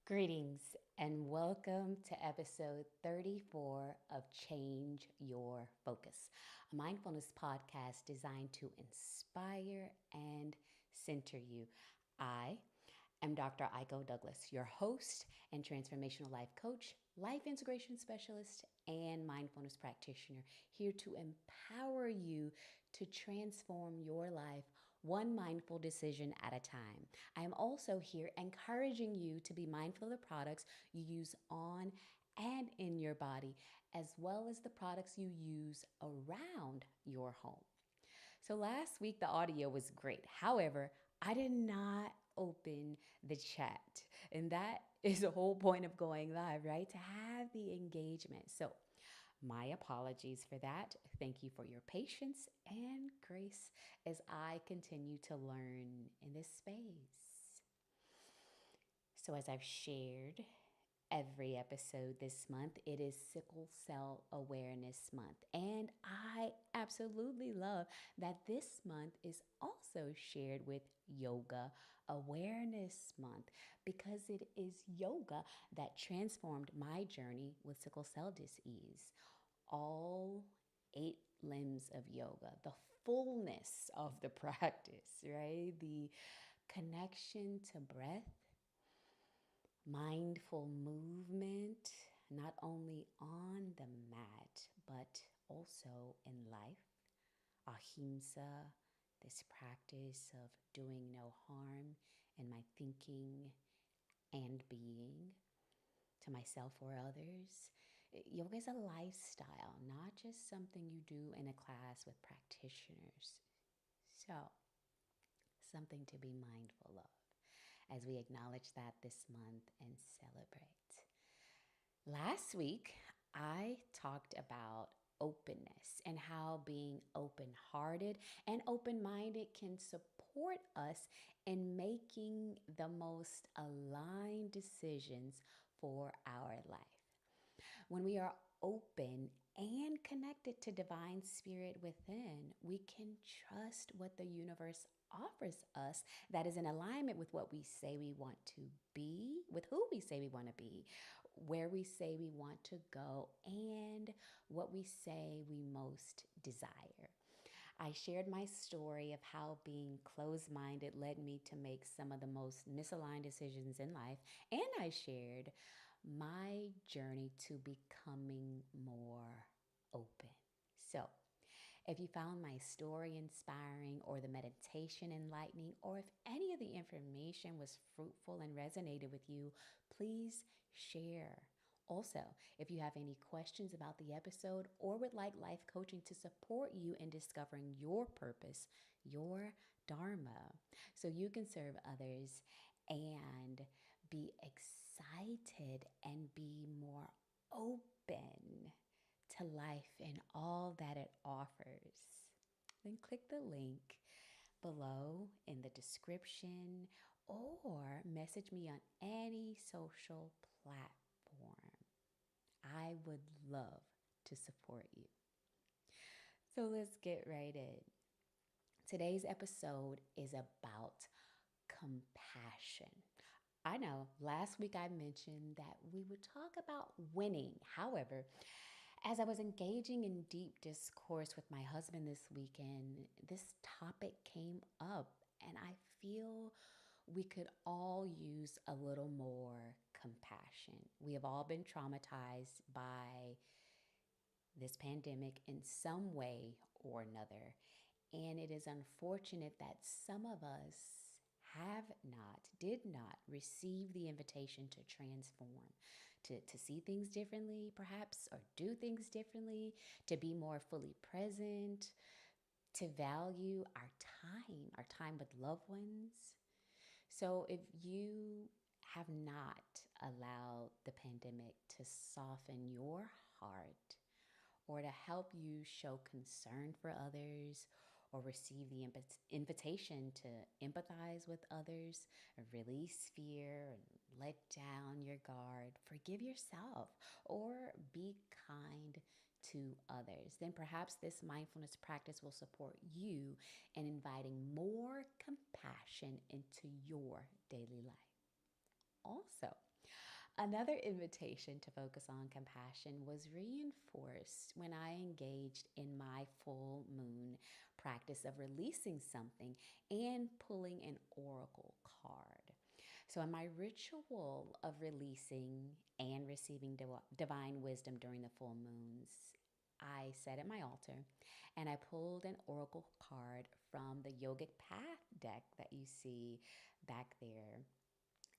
Greetings and welcome to episode 34 of Change Your Focus, a mindfulness podcast designed to inspire and center you. I am Dr. Aiko-Douglas, your host and transformational life coach, life integration specialist, and mindfulness practitioner, here to empower you to transform your life one mindful decision at a time. I am also here encouraging you to be mindful of the products you use on and in your body, as well as the products you use around your home. So last week, the audio was great. However, I did not open the chat. And that is the whole point of going live, right? To have the engagement. So my apologies for that. Thank you for your patience and grace as I continue to learn in this space. So, as I've shared every episode this month, it is Sickle Cell Awareness Month. And I absolutely love that this month is also shared with Yoga Awareness Month because it is yoga that transformed my journey with sickle cell disease. All 8 limbs of yoga, the fullness of the practice, right? The connection to breath, mindful movement, not only on the mat, but also in life. Ahimsa, this practice of doing no harm in my thinking and being to myself or others. Yoga is a lifestyle, not just something you do in a class with practitioners. So, something to be mindful of as we acknowledge that this month and celebrate. Last week, I talked about openness and how being open-hearted and open-minded can support us in making the most aligned decisions for our life. When we are open and connected to divine spirit within, we can trust what the universe offers us that is in alignment with what we say we want to be, with who we say we want to be, where we say we want to go, and what we say we most desire. I shared my story of how being closed minded led me to make some of the most misaligned decisions in life, and I shared my journey to becoming more open. So, if you found my story inspiring or the meditation enlightening, or if any of the information was fruitful and resonated with you, please share. Also, if you have any questions about the episode or would like life coaching to support you in discovering your purpose, your dharma, so you can serve others and be excited and be more open to life and all that it offers, then click the link below in the description or message me on any social platform. I would love to support you. So let's get right in. Today's episode is about compassion. I know last week I mentioned that we would talk about winning. However, as I was engaging in deep discourse with my husband this weekend, this topic came up, and I feel we could all use a little more compassion. We have all been traumatized by this pandemic in some way or another, and it is unfortunate that some of us did not receive the invitation to transform, to see things differently, perhaps, or do things differently, to be more fully present, to value our time with loved ones. So if you have not allowed the pandemic to soften your heart or to help you show concern for others or receive the invitation to empathize with others, release fear, and let down your guard, forgive yourself, or be kind to others, then perhaps this mindfulness practice will support you in inviting more compassion into your daily life. Also, Another invitation to focus on compassion was reinforced when I engaged in my full moon practice of releasing something and pulling an oracle card. So, in my ritual of releasing and receiving divine wisdom during the full moons, I sat at my altar and I pulled an oracle card from the Yogic Path deck that you see back there.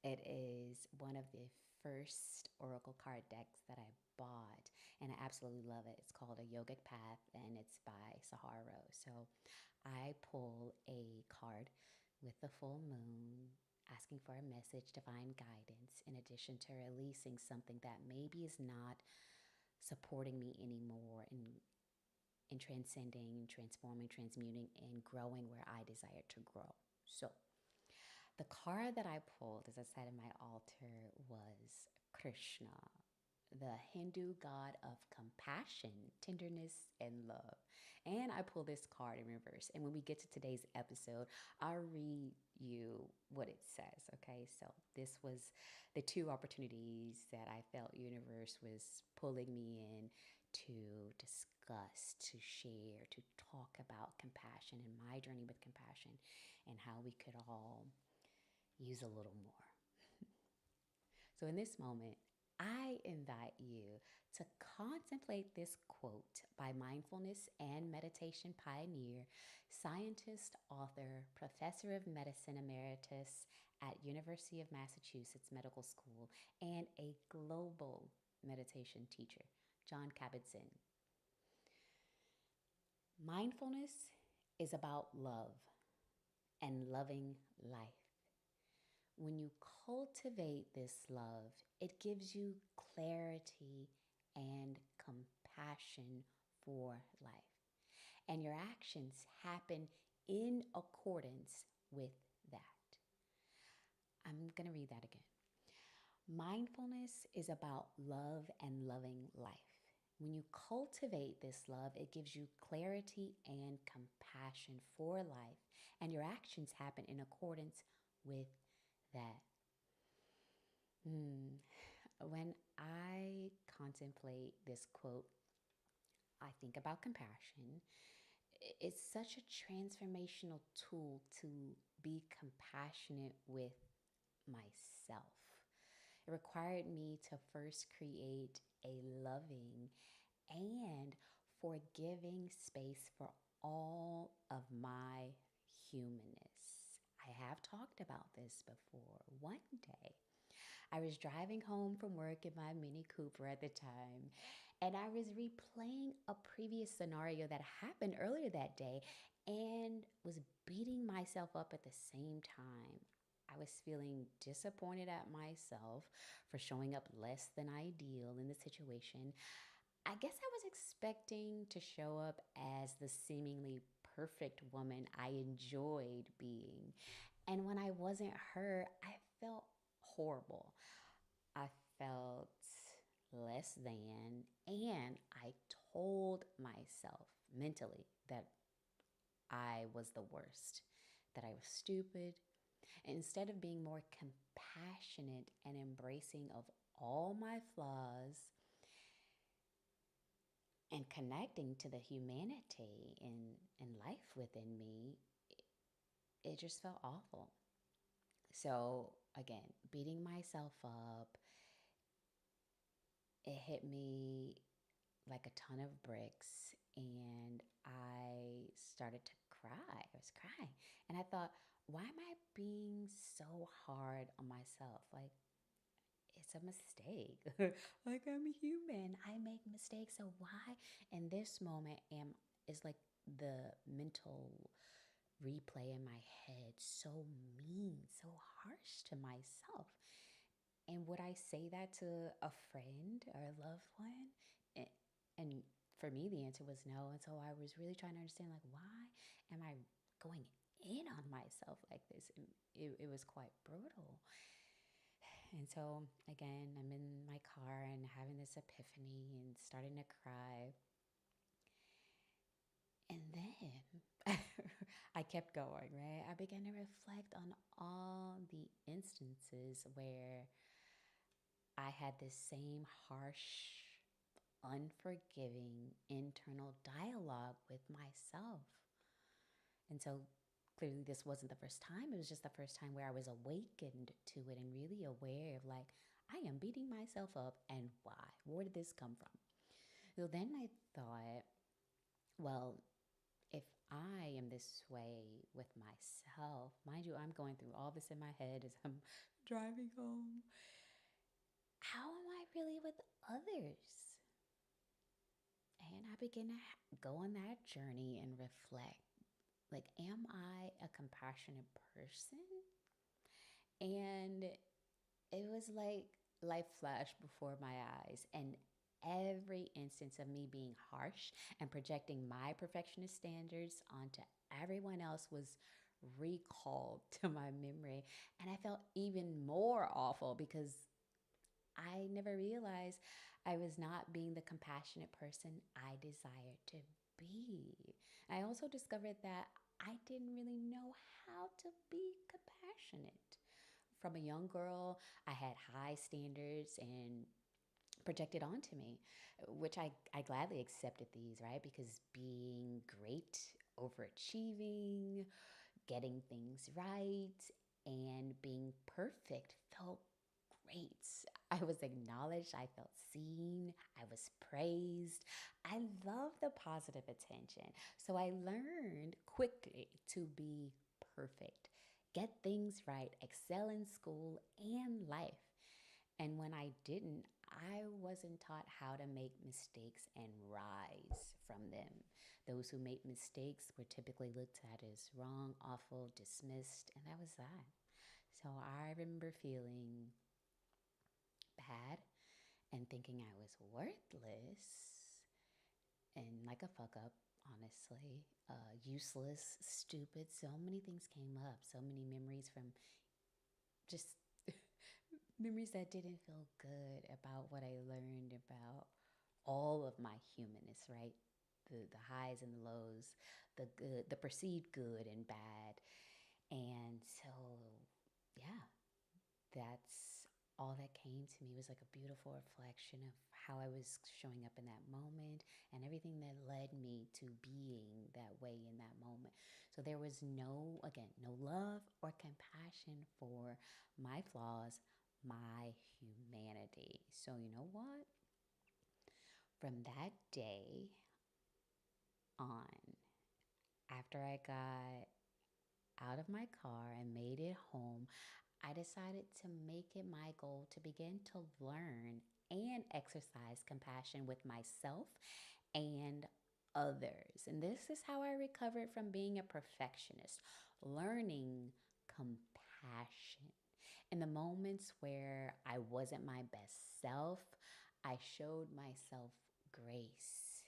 It is one of the first oracle card decks that I bought, and I absolutely love it. It's called a Yogic Path, and it's by Sahara. So I pull a card with the full moon, asking for a message, divine guidance, in addition to releasing something that maybe is not supporting me anymore in transcending, transforming, transmuting, and growing where I desire to grow. So the card that I pulled, as I said in my altar, was Krishna, the Hindu god of compassion, tenderness, and love. And I pull this card in reverse. And when we get to today's episode, I'll read you what it says. Okay, so this was the two opportunities that I felt universe was pulling me in to discuss, to share, to talk about compassion and my journey with compassion and how we could all use a little more. So in this moment, I invite you to contemplate this quote by mindfulness and meditation pioneer, scientist, author, professor of medicine emeritus at University of Massachusetts Medical School, and a global meditation teacher, John Kabat-Zinn. Mindfulness is about love and loving life. When you cultivate this love, it gives you clarity and compassion for life. And your actions happen in accordance with that. I'm going to read that again. Mindfulness is about love and loving life. When you cultivate this love, it gives you clarity and compassion for life, and your actions happen in accordance with that. When I contemplate this quote, I think about compassion. It's such a transformational tool to be compassionate with myself. It required me to first create a loving and forgiving space for all of my humanness. I have talked about this before. One day, I was driving home from work in my Mini Cooper at the time, and I was replaying a previous scenario that happened earlier that day and was beating myself up at the same time. I was feeling disappointed at myself for showing up less than ideal in the situation. I guess I was expecting to show up as the seemingly perfect woman I enjoyed being. And when I wasn't her, I felt horrible. I felt less than, and I told myself mentally that I was the worst, that I was stupid. Instead of being more compassionate and embracing of all my flaws and connecting to the humanity in life within me, it just felt awful. So again, beating myself up, it hit me like a ton of bricks, and I started to cry. I was crying. And I thought, why am I being so hard on myself? Like, it's a mistake. Like, I'm human. I make mistakes. So why in this moment is like the mental replay in my head so mean, so harsh to myself? And would I say that to a friend or a loved one? And for me, the answer was no. And so I was really trying to understand, like, why am I going in on myself like this? And it was quite brutal. And so, again, I'm in my car and having this epiphany and starting to cry. And then I kept going, right? I began to reflect on all the instances where I had this same harsh, unforgiving internal dialogue with myself. And so clearly, this wasn't the first time. It was just the first time where I was awakened to it and really aware of like, I am beating myself up and why? Where did this come from? So then I thought, well, if I am this way with myself, mind you, I'm going through all this in my head as I'm driving home. How am I really with others? And I begin to go on that journey and reflect. Like, am I a compassionate person? And it was like life flashed before my eyes. And every instance of me being harsh and projecting my perfectionist standards onto everyone else was recalled to my memory. And I felt even more awful because I never realized I was not being the compassionate person I desired to be. I also discovered that I didn't really know how to be compassionate. From a young girl, I had high standards and projected onto me, which I gladly accepted these, right? Because being great, overachieving, getting things right, and being perfect felt great. I was acknowledged, I felt seen, I was praised. I love the positive attention. So I learned quickly to be perfect, get things right, excel in school and life. And when I didn't, I wasn't taught how to make mistakes and rise from them. Those who made mistakes were typically looked at as wrong, awful, dismissed, and that was that. So I remember feeling bad and thinking I was worthless and like a fuck up, honestly. Useless, stupid. So many things came up. So many memories from just memories that didn't feel good about what I learned about all of my humanness, right? The highs and the lows, the good, the perceived good and bad. And so, yeah, that's all that came to me was like a beautiful reflection of how I was showing up in that moment and everything that led me to being that way in that moment. So there was no, again, no love or compassion for my flaws, my humanity. So you know what? From that day on, after I got out of my car and made it home, I decided to make it my goal to begin to learn and exercise compassion with myself and others. And this is how I recovered from being a perfectionist, learning compassion. In the moments where I wasn't my best self, I showed myself grace.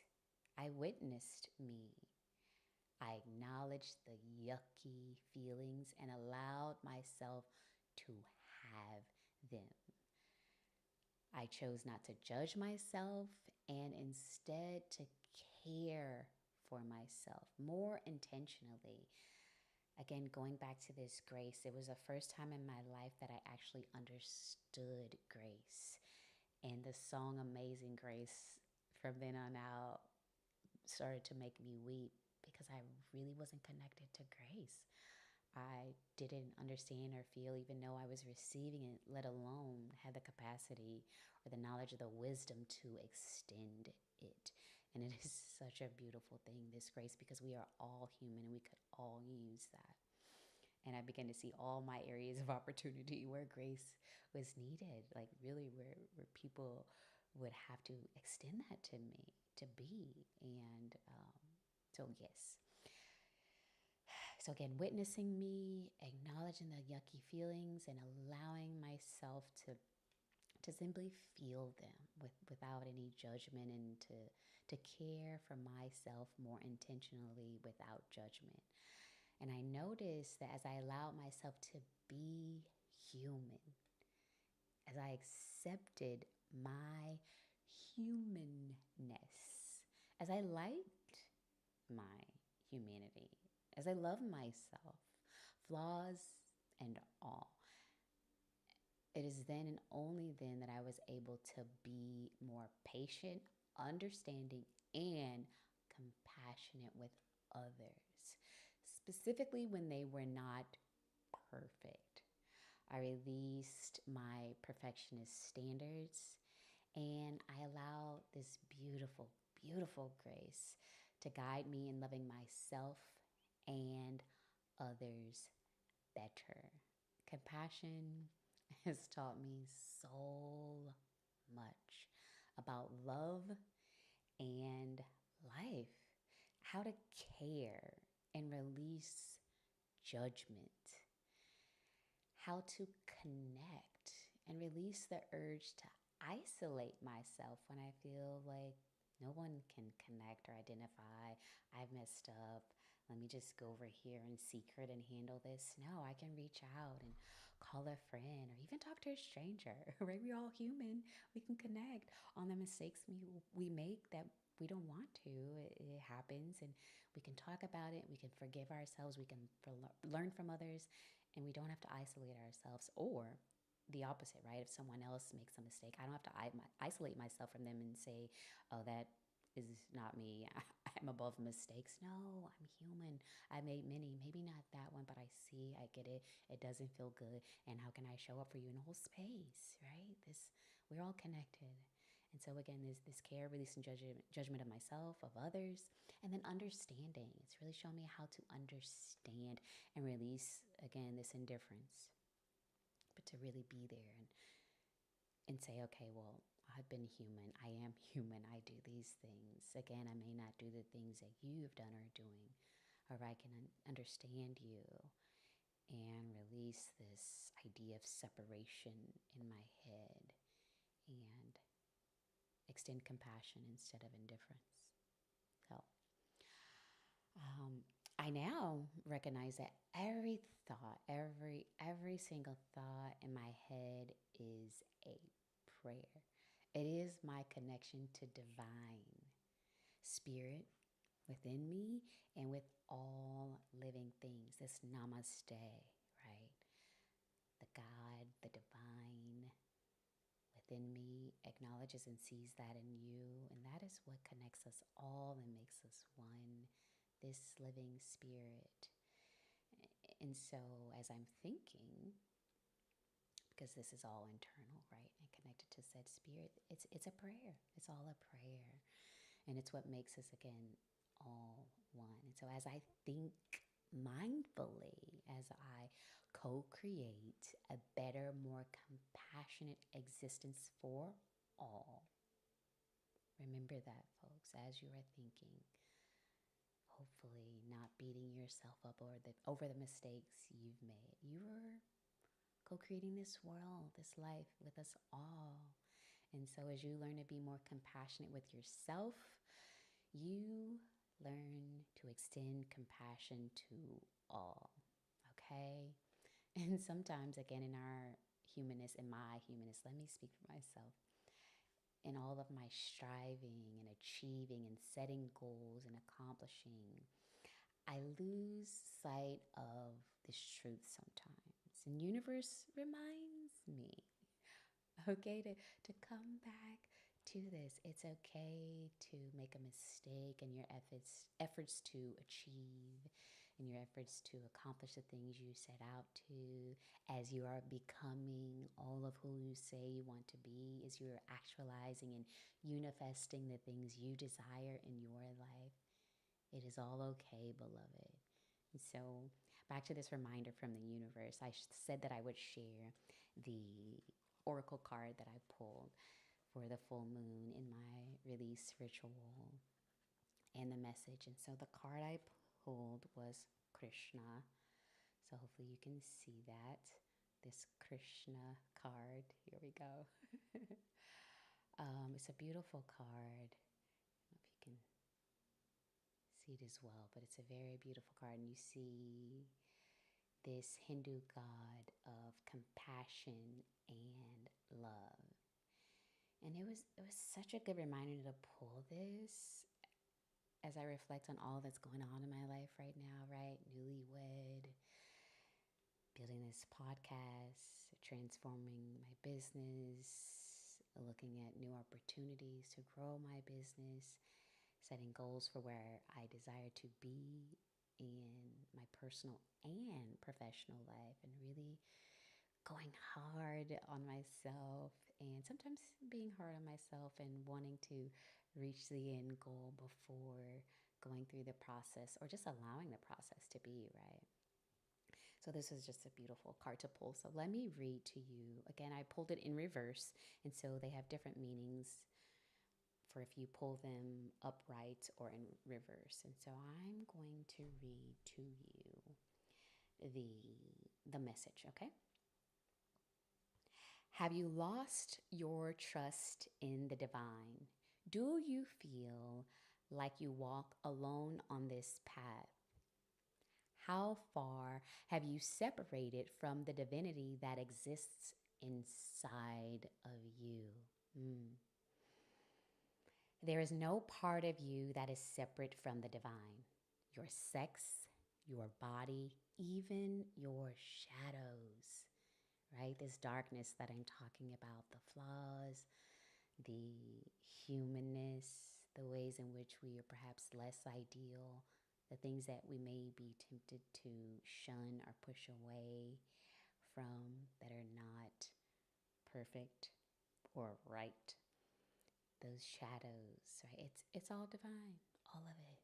I witnessed me. I acknowledged the yucky feelings and allowed myself to have them. I chose not to judge myself and instead to care for myself more intentionally. Again, going back to this grace, it was the first time in my life that I actually understood grace. And the song Amazing Grace from then on out started to make me weep because I really wasn't connected to grace. I didn't understand or feel, even though I was receiving it, let alone had the capacity or the knowledge or the wisdom to extend it. And it is such a beautiful thing, this grace, because we are all human and we could all use that. And I began to see all my areas of opportunity where grace was needed, like really where people would have to extend that to me to be. And so, yes. So again, witnessing me, acknowledging the yucky feelings, and allowing myself to simply feel them without any judgment, and to care for myself more intentionally without judgment. And I noticed that as I allowed myself to be human, as I accepted my humanness, as I liked my humanity, as I love myself, flaws and all, It is then and only then that I was able to be more patient, understanding, and compassionate with others, specifically when they were not perfect. I released my perfectionist standards and I allowed this beautiful, beautiful grace to guide me in loving myself and others better. Compassion has taught me so much about love and life, how to care and release judgment, how to connect and release the urge to isolate myself when I feel like no one can connect or identify. I've messed up. Let me just go over here in secret and handle this. No, I can reach out and call a friend or even talk to a stranger, right? We're all human. We can connect on the mistakes we make that we don't want to. It happens and we can talk about it. We can forgive ourselves. We can learn from others and we don't have to isolate ourselves, or the opposite, right? If someone else makes a mistake, I don't have to isolate myself from them and say, oh, that is not me. I'm above mistakes. No, I'm human. I made many, maybe not that one, but I see, I get it. It doesn't feel good. And how can I show up for you in a whole space, right? We're all connected. And so again, this care, release, and judgment of myself, of others, and then understanding. It's really shown me how to understand and release, again, this indifference, but to really be there and say, okay, well, I've been human. I am human. I do these things. Again, I may not do the things that you've done or doing, or I can understand you and release this idea of separation in my head and extend compassion instead of indifference. So I now recognize that every thought, every single thought in my head is a prayer. It is my connection to divine spirit within me and with all living things. This namaste, right? The God, the divine within me acknowledges and sees that in you. And that is what connects us all and makes us one, this living spirit. And so as I'm thinking, because this is all internal, right, and connected to said spirit, it's a prayer. It's all a prayer. And it's what makes us, again, all one. And so as I think mindfully, as I co-create a better, more compassionate existence for all, remember that, folks, as you are thinking, hopefully not beating yourself up over the mistakes you've made. You're co-creating this world, this life with us all. And so as you learn to be more compassionate with yourself, you learn to extend compassion to all, okay? And sometimes, again, in our humanness, in my humanness, let me speak for myself, in all of my striving and achieving and setting goals and accomplishing, I lose sight of this truth sometimes. And universe reminds me, okay, to come back to this. It's okay to make a mistake in your efforts to achieve, in your efforts to accomplish the things you set out to, as you are becoming all of who you say you want to be, as you're actualizing and manifesting the things you desire in your life. It is all okay, beloved. And so back to this reminder from the universe, I said that I would share the oracle card that I pulled for the full moon in my release ritual and the message. And so the card I pulled was Krishna. So hopefully you can see that. This Krishna card. Here we go. It's a beautiful card. I don't know if you can see it as well, but it's a very beautiful card. And you see this Hindu god of compassion and love. And it was such a good reminder to pull this as I reflect on all that's going on in my life right now, right? Newlywed, building this podcast, transforming my business, looking at new opportunities to grow my business, setting goals for where I desire to be in my personal and professional life, and really going hard on myself, and sometimes being hard on myself and wanting to reach the end goal before going through the process, or just allowing the process to be, right? So this is just a beautiful card to pull. So let me read to you. Again, I pulled it in reverse, and so they have different meanings for if you pull them upright or in reverse. And so I'm going to read to you the message, okay? Have you lost your trust in the divine? Do you feel like you walk alone on this path? How far have you separated from the divinity that exists inside of you? Mm. There is no part of you that is separate from the divine. Your sex, your body, even your shadows, right? This darkness that I'm talking about, the flaws, the humanness, the ways in which we are perhaps less ideal, the things that we may be tempted to shun or push away from that are not perfect or right. Those shadows, right? It's all divine, all of it.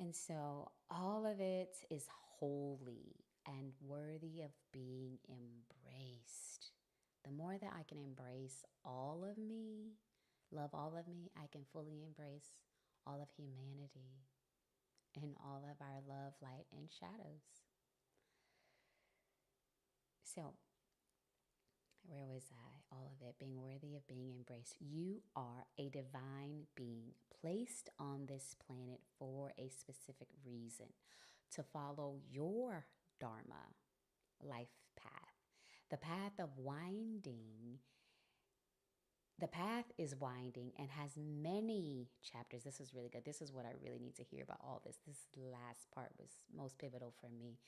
And so all of it is holy and worthy of being embraced. The more that I can embrace all of me, love all of me, I can fully embrace all of humanity and all of our love, light, and shadows. So, where was I? All of it being worthy of being embraced. You are a divine being placed on this planet for a specific reason, to follow your Dharma life path. The path of winding The path is winding and has many chapters. This is really good. This is what I really need to hear about all this. This last part was most pivotal for me.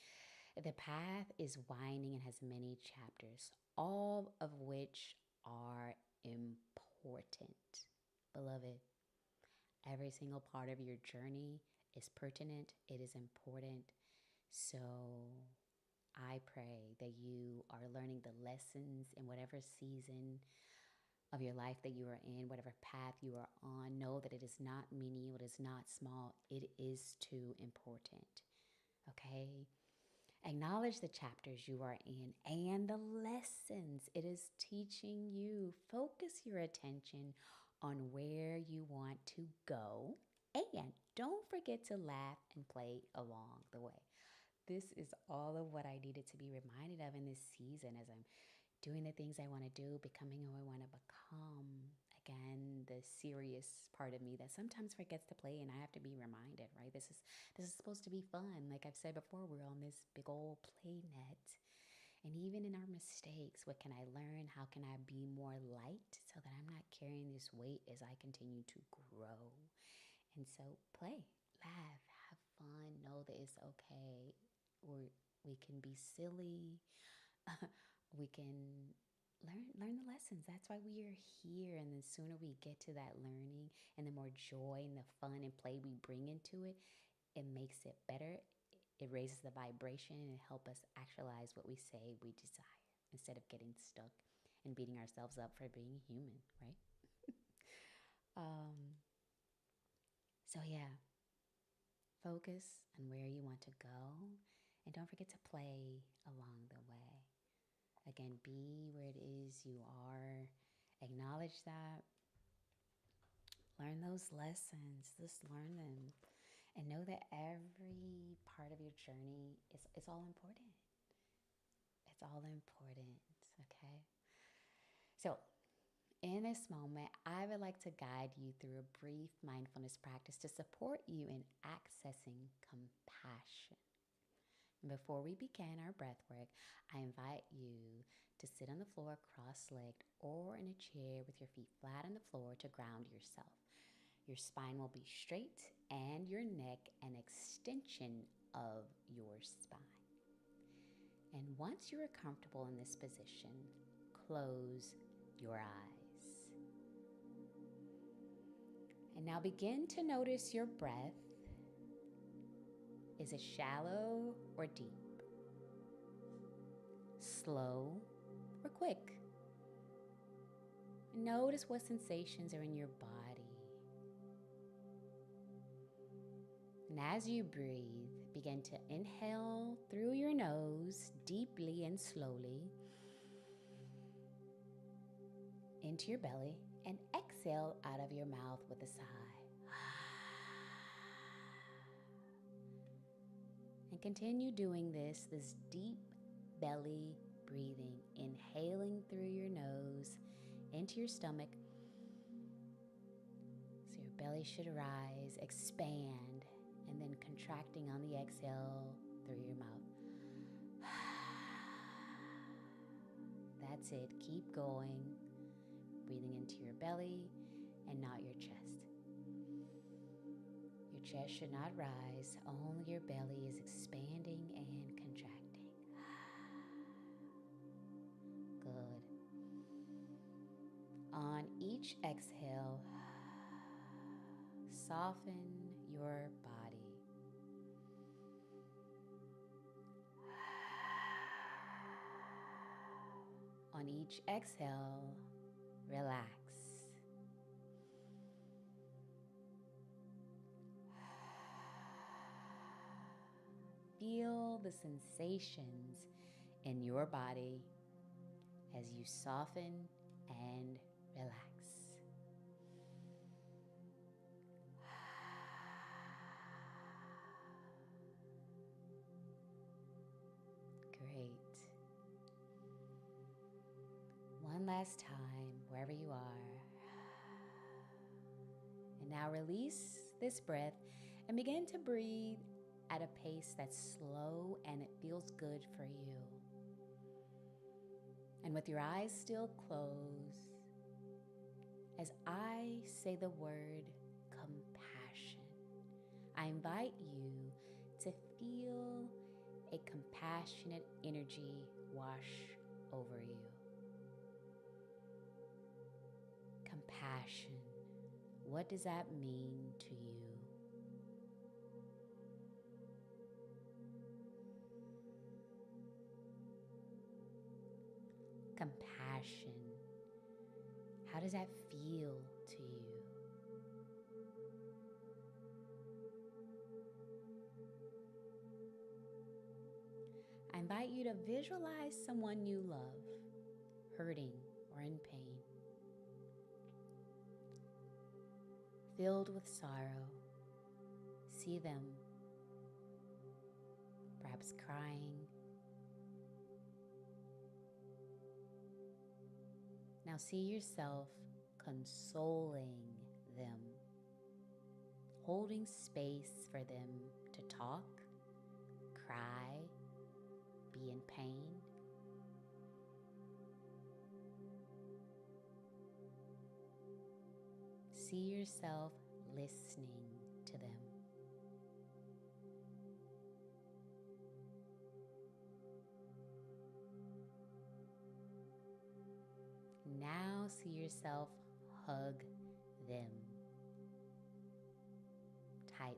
The path is winding and has many chapters, all of which are important. Beloved, every single part of your journey is pertinent. It is important. So I pray that you are learning the lessons in whatever season of your life that you are in, whatever path you are on. Know that it is not menial, it is not small, it is too important. Okay? Acknowledge the chapters you are in and the lessons it is teaching you. Focus your attention on where you want to go, and don't forget to laugh and play along the way. This is all of what I needed to be reminded of in this season as I'm doing the things I want to do, becoming who I want to become. Again, the serious part of me that sometimes forgets to play, and I have to be reminded, right? This is supposed to be fun. Like I've said before, we're on this big old play net. And even in our mistakes, what can I learn? How can I be more light so that I'm not carrying this weight as I continue to grow? And so play, laugh, have fun, know that it's okay. We can be silly. We can learn the lessons. That's why we are here. And the sooner we get to that learning, and the more joy and the fun and play we bring into it, it makes it better. It raises the vibration and it helps us actualize what we say we desire, instead of getting stuck and beating ourselves up for being human, right? um, so yeah, focus on where you want to go, and don't forget to play along the way. Again, be where it is you are. Acknowledge that. Learn those lessons. Just learn them. And know that every part of your journey is all important. It's all important, okay? So, in this moment, I would like to guide you through a brief mindfulness practice to support you in accessing compassion. Before we begin our breath work, I invite you to sit on the floor cross-legged or in a chair with your feet flat on the floor to ground yourself. Your spine will be straight and your neck an extension of your spine. And once you are comfortable in this position, close your eyes. And now begin to notice your breath. Is it shallow or deep? Slow or quick? Notice what sensations are in your body. And as you breathe, begin to inhale through your nose deeply and slowly into your belly and exhale out of your mouth with a sigh. And continue doing this deep belly breathing, inhaling through your nose into your stomach. So your belly should rise, expand, and then contracting on the exhale through your mouth. That's it. Keep going. Breathing into your belly and not your chest. Your chest should not rise. Only your belly is expanding and contracting. Good. On each exhale, soften your body. On each exhale, relax. Feel the sensations in your body as you soften and relax. Great. One last time, wherever you are. And now release this breath and begin to breathe at a pace that's slow and it feels good for you. And with your eyes still closed, as I say the word compassion, I invite you to feel a compassionate energy wash over you. Compassion. What does that mean to you? Compassion. How does that feel to you? I invite you to visualize someone you love, hurting or in pain, filled with sorrow. See them, perhaps crying. Now see yourself consoling them, holding space for them to talk, cry, be in pain. See yourself listening to them. Now see yourself hug them tightly.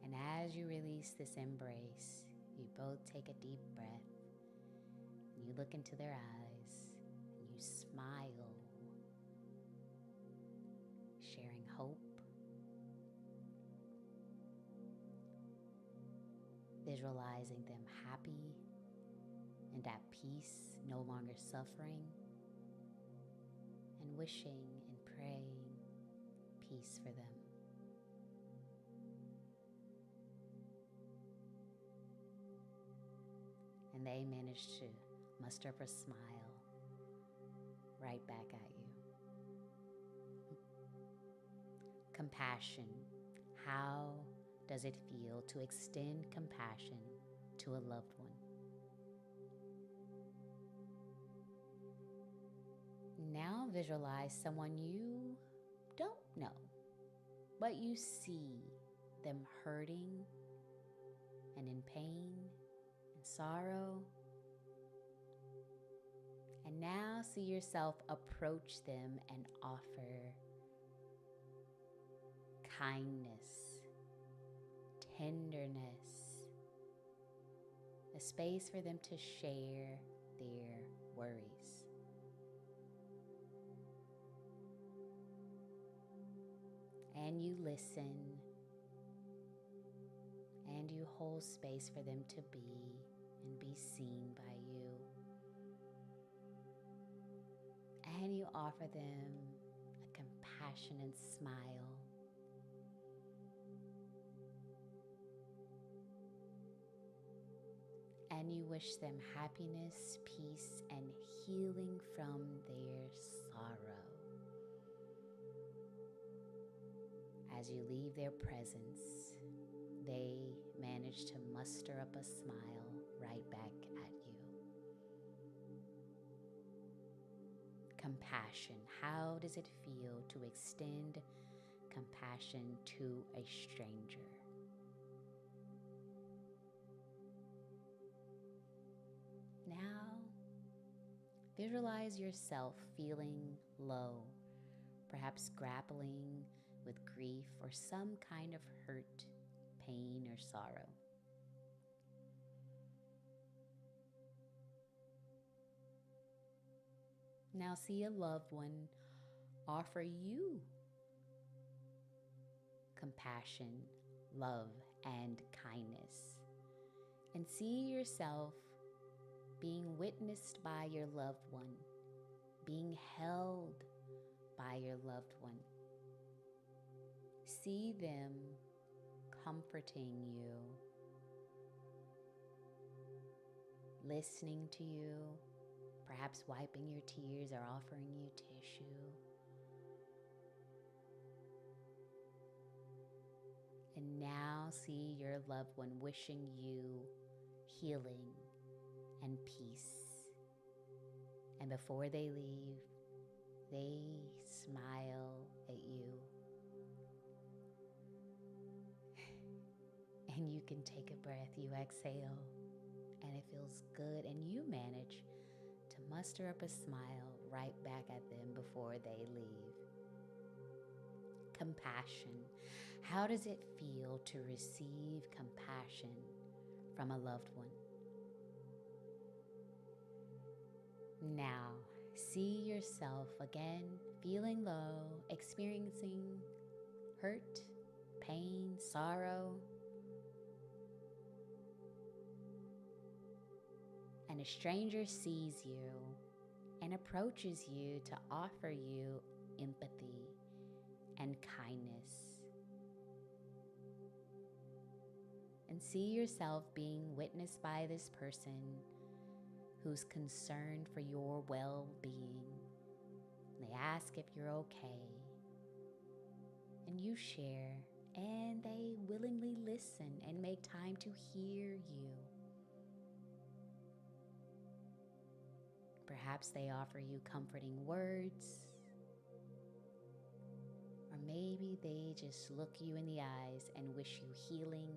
And as you release this embrace, you both take a deep breath. And you look into their eyes and you smile, sharing hope, visualizing them happy and at peace, no longer suffering, and wishing and praying peace for them. And they managed to muster up a smile right back at you. Compassion. How does it feel to extend compassion to a loved one? Now visualize someone you don't know, but you see them hurting and in pain and sorrow. And now see yourself approach them and offer kindness, tenderness, a space for them to share their worries. And you listen, and you hold space for them to be and be seen by you. And you offer them a compassionate smile. And you wish them happiness, peace, and healing from their sorrow. As you leave their presence, they manage to muster up a smile right back at you. Compassion. How does it feel to extend compassion to a stranger? Now, visualize yourself feeling low, perhaps grappling with grief or some kind of hurt, pain, or sorrow. Now see a loved one offer you compassion, love, and kindness. And see yourself being witnessed by your loved one, being held by your loved one. See them comforting you, listening to you, perhaps wiping your tears or offering you tissue. And now see your loved one wishing you healing and peace. And before they leave, they smile at you. And you can take a breath, you exhale, and it feels good. And you manage to muster up a smile right back at them before they leave. Compassion. How does it feel to receive compassion from a loved one? Now, see yourself again, feeling low, experiencing hurt, pain, sorrow. And a stranger sees you and approaches you to offer you empathy and kindness. And see yourself being witnessed by this person who's concerned for your well-being. They ask if you're okay. And you share, and they willingly listen and make time to hear you. Perhaps they offer you comforting words, or maybe they just look you in the eyes and wish you healing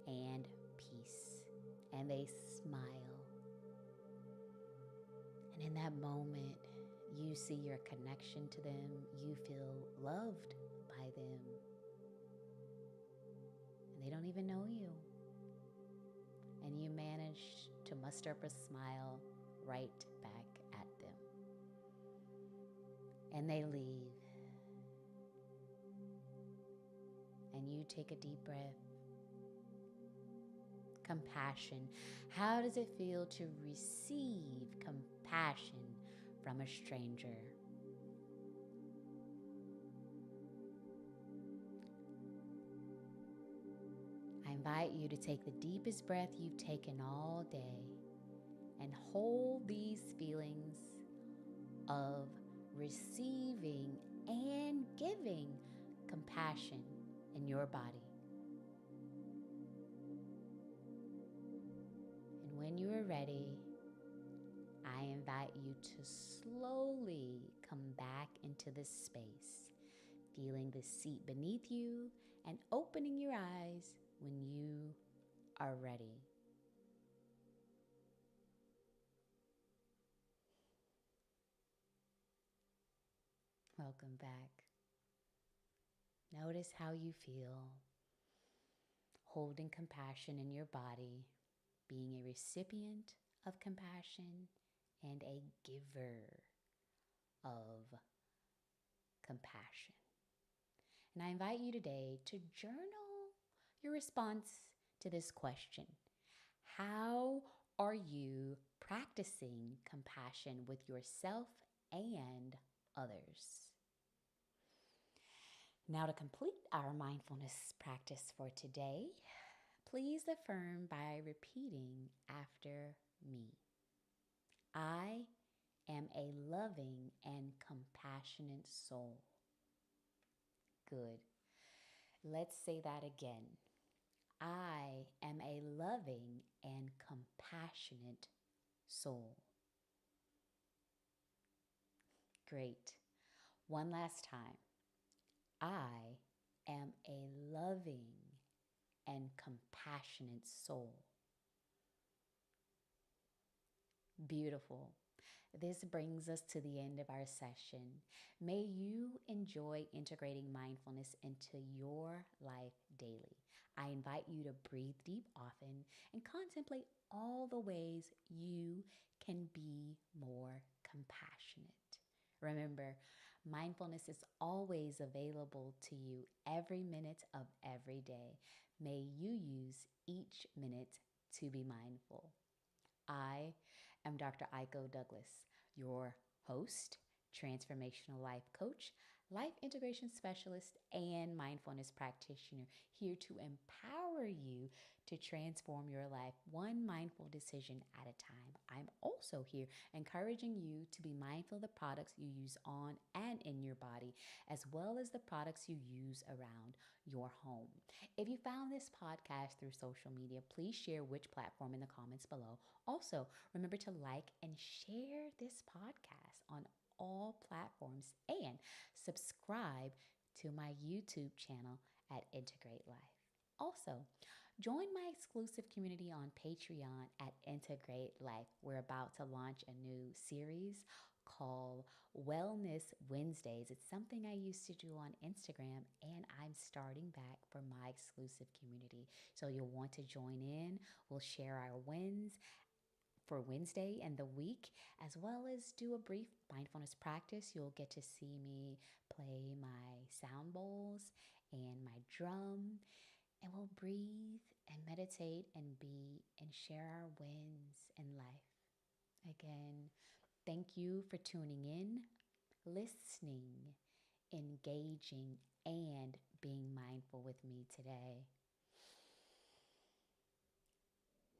and peace, and they smile. And in that moment, you see your connection to them, you feel loved by them, and they don't even know you. And you manage to muster up a smile right back at them. And they leave. And you take a deep breath. Compassion. How does it feel to receive compassion from a stranger? I invite you to take the deepest breath you've taken all day and hold these feelings of receiving and giving compassion in your body. And when you are ready, I invite you to slowly come back into this space, feeling the seat beneath you and opening your eyes when you are ready. Welcome back. Notice how you feel, holding compassion in your body, being a recipient of compassion and a giver of compassion. And I invite you today to journal your response to this question. How are you practicing compassion with yourself and others? Now, to complete our mindfulness practice for today, please affirm by repeating after me. I am a loving and compassionate soul. Good. Let's say that again. I am a loving and compassionate soul. Great. One last time. I am a loving and compassionate soul. Beautiful. This brings us to the end of our session. May you enjoy integrating mindfulness into your life daily. I invite you to breathe deep often and contemplate all the ways you can be more compassionate. Remember, mindfulness is always available to you every minute of every day. May you use each minute to be mindful. I am Dr. Aiko-Douglas, your host, transformational life coach, life integration specialist, and mindfulness practitioner, here to empower you to transform your life one mindful decision at a time. I'm also here encouraging you to be mindful of the products you use on and in your body, as well as the products you use around your home. If you found this podcast through social media, please share which platform in the comments below. Also, remember to like and share this podcast on all platforms and subscribe to my YouTube channel at Integr8 Lyfe. Also, join my exclusive community on Patreon at Integr8 Lyfe. We're about to launch a new series called Wellness Wednesdays. It's something I used to do on Instagram, and I'm starting back for my exclusive community. So you'll want to join in. We'll share our wins for Wednesday and the week, as well as do a brief mindfulness practice. You'll get to see me play my sound bowls and my drum, and we'll breathe and meditate and be and share our wins in life. Again, thank you for tuning in, listening, engaging, and being mindful with me today.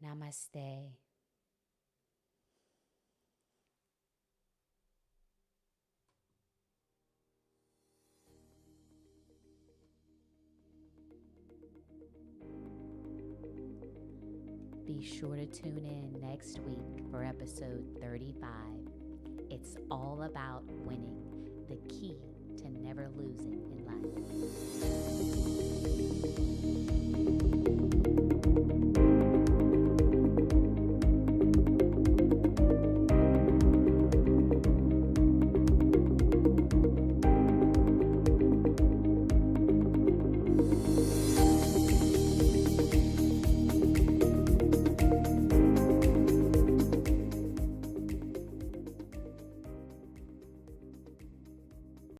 Namaste. Be sure to tune in next week for episode 35. It's all about winning, the key to never losing in life.